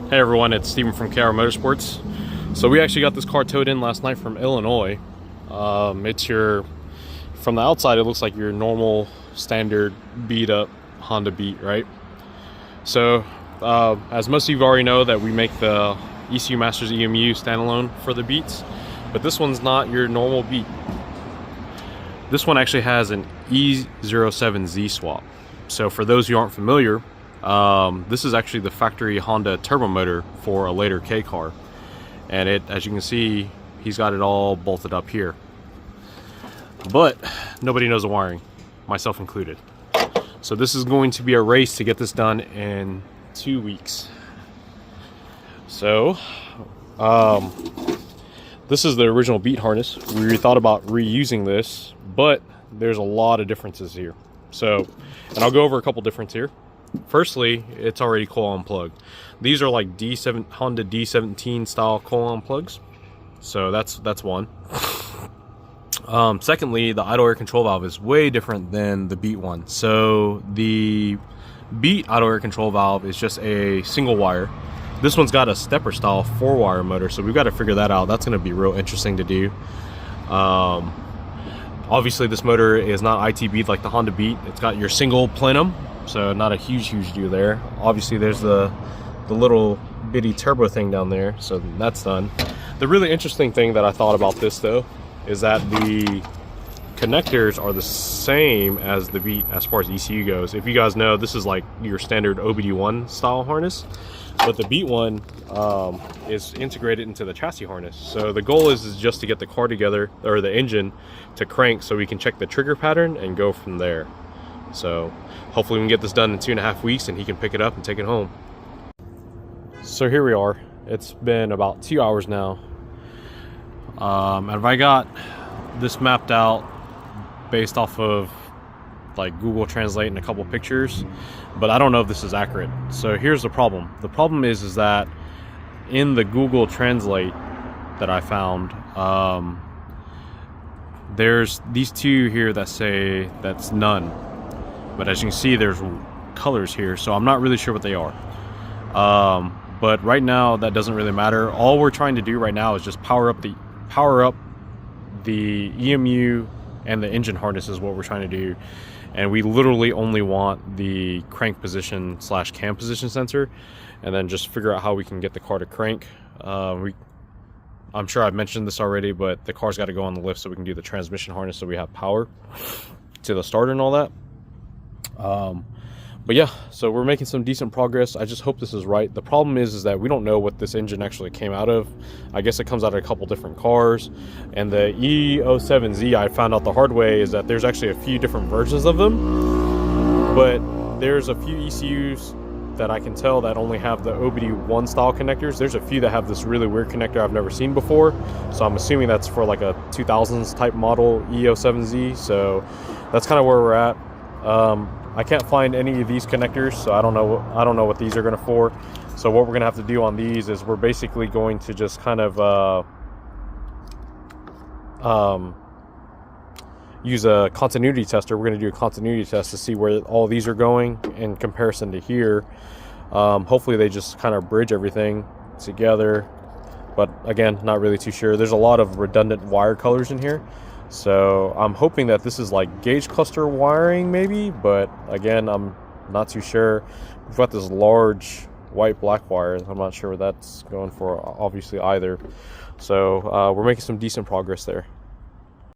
Hey everyone, it's Steven from KR Motorsports. So we actually got this car towed in last night from Illinois. From the outside it looks like your normal standard beat up Honda Beat, right? So as most of you already know, that we make the ECU Masters EMU standalone for the Beats, but this one's not your normal Beat. This one actually has an E07Z swap. So for those who aren't familiar, this is actually the factory Honda turbo motor for a later K car, and as you can see, he's got it all bolted up here, but nobody knows the wiring, myself included. So this is going to be a race to get this done in 2 weeks. So this is the original Beat harness. We thought about reusing this, but there's a lot of differences here. So, and I'll go over a couple differences here. Firstly, it's already coil unplugged. These are like Honda D17 style coil unplugs. So that's one. Secondly, the idle air control valve is way different than the Beat one. So the Beat idle air control valve is just a single wire. This one's got a stepper style 4-wire motor, so we've got to figure that out. That's going to be real interesting to do. Obviously this motor is not ITB like the Honda Beat. It's got your single plenum, so not a huge deal there. Obviously there's the little bitty turbo thing down there, so that's done. The really interesting thing that I thought about this though is that the connectors are the same as the Beat as far as ECU goes. If you guys know, this is like your standard OBD1 style harness, but the Beat one is integrated into the chassis harness. So the goal is just to get the car together, or the engine to crank, so we can check the trigger pattern and go from there. So hopefully we can get this done in 2.5 weeks and he can pick it up and take it home. So here we are. It's been about 2 hours now. And I got this mapped out based off of like Google Translate and a couple pictures, but I don't know if this is accurate. So here's the problem. The problem is that in the Google Translate that I found, there's these two here that say that's none, but as you can see there's colors here, so I'm not really sure what they are. But right now that doesn't really matter. All we're trying to do right now is just power up the EMU and the engine harness is what we're trying to do, and we literally only want the crank position / cam position sensor, and then just figure out how we can get the car to crank. I'm sure I've mentioned this already, but the car's got to go on the lift so we can do the transmission harness so we have power to the starter and all that. But yeah, so we're making some decent progress. I just hope this is right. The problem is that we don't know what this engine actually came out of. I guess it comes out of a couple different cars. And the E07Z, I found out the hard way, is that there's actually a few different versions of them. But there's a few ECUs that I can tell that only have the OBD1 style connectors. There's a few that have this really weird connector I've never seen before. So I'm assuming that's for like a 2000s type model E07Z. So that's kind of where we're at. I can't find any of these connectors, so I don't know what these are going to for. So what we're going to have to do on these is we're basically going to just kind of use a continuity tester. We're going to do a continuity test to see where all these are going in comparison to here. Hopefully they just kind of bridge everything together, but again, not really too sure. There's a lot of redundant wire colors in here. So I'm hoping that this is like gauge cluster wiring maybe, but again, I'm not too sure. We've got this large white black wire. I'm not sure what that's going for, obviously, either. So we're making some decent progress there.